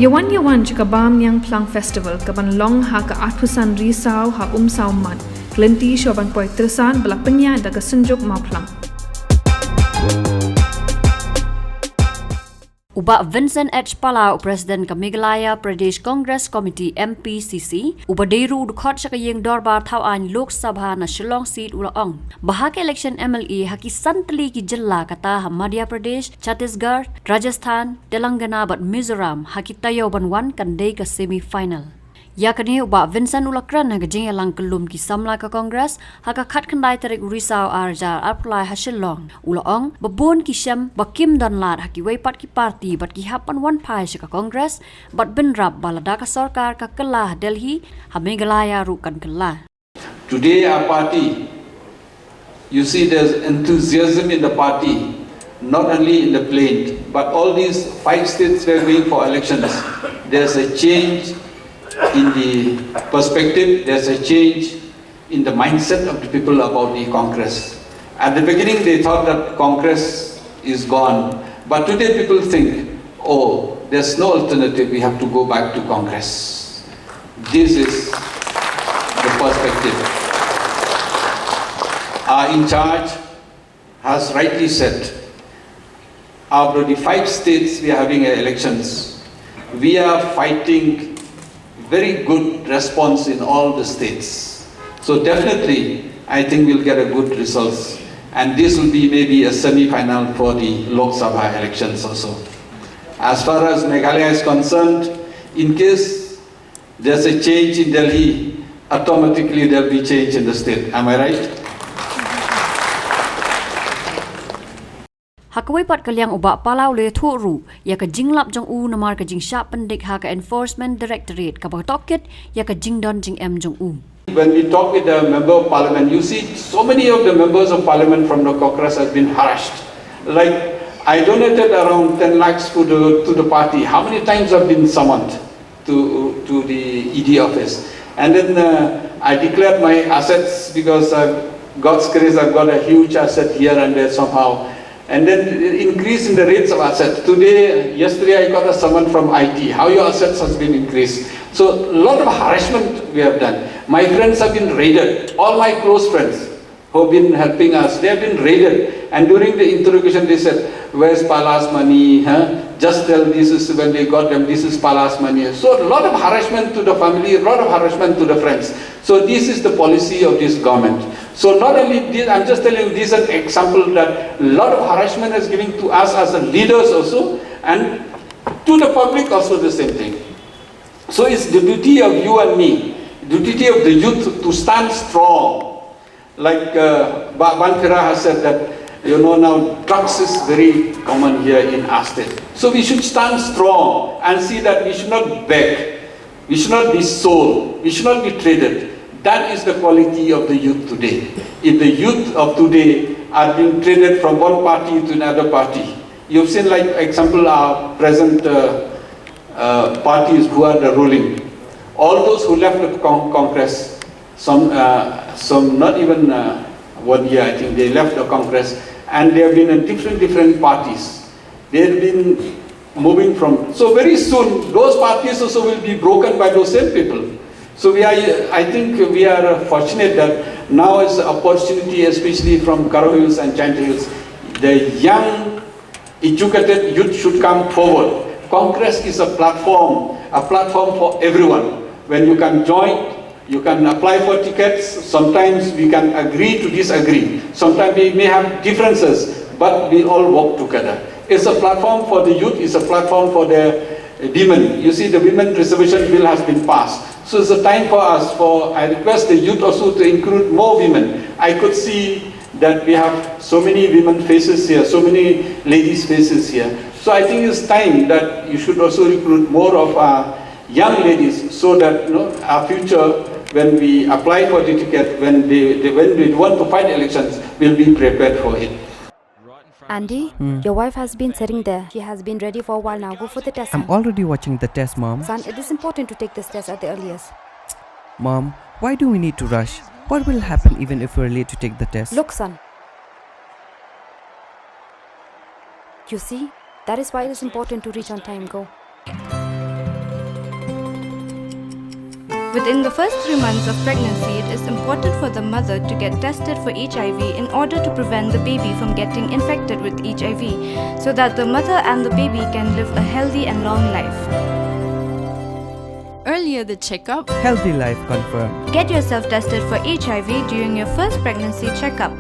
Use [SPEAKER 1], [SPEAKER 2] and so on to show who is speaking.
[SPEAKER 1] Yawan chikabam yang plang festival kaban long ha ka atpusan risau ha sau mat klenti shoban poi tersan belapenya daga senjuk mau plang.
[SPEAKER 2] Uba Vincent H. Palau, President ka Meghalaya Pradesh Congress Committee MPCC, uba deru dukhot sa kayeng dorbar thawan Lok Sabha na Shillong seat ulaong. Bahag election MLA haki santli ki jylla kata ha Madhya Pradesh, Chhattisgarh, Rajasthan, Telangana bat Mizoram haki tayo banwan kandai ka semi-final. Yakani uba Vincent ulakran ha gajing yalang kelum ki samla ka Congress haka khat khandai tarik risau arjar arplai ha Shillong ulaong babon ki syam bakim dan lat haki weipat ki parti bat ki hapan wan pai ka Congress bat benrap balada ka sarkar ka Kelah Delhi ha Meghalaya rukan Kelah.
[SPEAKER 3] Today our party, you see there's enthusiasm in the party, not only in the plain, but all these 5 states were going for elections. There's a change in the perspective, there's a change in the mindset of the people about the Congress. At the beginning they thought that Congress is gone, but today people think, oh, there's no alternative, we have to go back to Congress. This is the perspective. Our in charge has rightly said, out of the 5 states we are having elections, we are fighting very good response in all the states. So definitely, I think we'll get a good results. And this will be maybe a semi-final for the Lok Sabha elections also. As far as Meghalaya is concerned, in case there's a change in Delhi, automatically there'll be change in the state. Am I right?
[SPEAKER 2] Hakawai pat kalyang uba Palau le thuru ya ka jinglap jong u namar ka jing sharp pyndik ha ka enforcement directorate ka batokit ya ka jingdon jing m jong u.
[SPEAKER 3] When we talk with the member of parliament, you see so many of the members of parliament from the Congress have been harassed. Like I donated around 10 lakhs to the party. How many times I've been summoned to the ED office? And then I declared my assets because God's grace, I've got a huge asset here and there somehow. And then increase in the rates of assets. Yesterday I got a summon from IT, how your assets has been increased. So a lot of harassment we have done. My friends have been raided, all my close friends who have been helping us, they have been raided. And during the interrogation they said, where's Pala's money? Just tell this is when they got them, this is Pala's money. So a lot of harassment to the family, a lot of harassment to the friends. So this is the policy of this government. So not only this, I'm just telling you, this is an example that a lot of harassment is giving to us as leaders also, and to the public also the same thing. So it's the duty of you and me, the duty of the youth to stand strong. Like Bankira has said that, you know, now drugs is very common here in our state. So we should stand strong and see that we should not beg, we should not be sold, we should not be traded. That is the quality of the youth today. If the youth of today are being traded from one party to another party, you've seen like example our present parties who are the ruling. All those who left the Congress, some not even 1 year I think, they left the Congress and they have been in different parties. They have been moving from, so very soon those parties also will be broken by those same people. So I think we are fortunate that now is the opportunity, especially from Kyrwoh Hills and Chanty Hills, the young, educated youth should come forward. Congress is a platform for everyone. When you can join, you can apply for tickets. Sometimes we can agree to disagree. Sometimes we may have differences, but we all work together. It's a platform for the youth, it's a platform for the women. You see, the women reservation bill has been passed. So it's a time for us, I request the youth also to include more women. I could see that we have so many women faces here, so many ladies faces here. So I think it's time that you should also recruit more of our young ladies so that, you know, our future, when we apply for the ticket, when we want to fight elections, we'll be prepared for it.
[SPEAKER 4] Andy, your wife has been sitting there. She has been ready for a while now. Go for the test.
[SPEAKER 5] I'm already watching the test, Mom.
[SPEAKER 4] Son, it is important to take this test at the earliest.
[SPEAKER 5] Mom, why do we need to rush? What will happen even if we're late to take the test?
[SPEAKER 4] Look, son. You see, that is why it is important to reach on time. Go.
[SPEAKER 6] Within the first 3 months of pregnancy, it is important for the mother to get tested for HIV in order to prevent the baby from getting infected with HIV, so that the mother and the baby can live a healthy and long life.
[SPEAKER 7] Earlier the checkup,
[SPEAKER 5] Healthy life confirmed.
[SPEAKER 6] Get yourself tested for HIV during your first pregnancy checkup.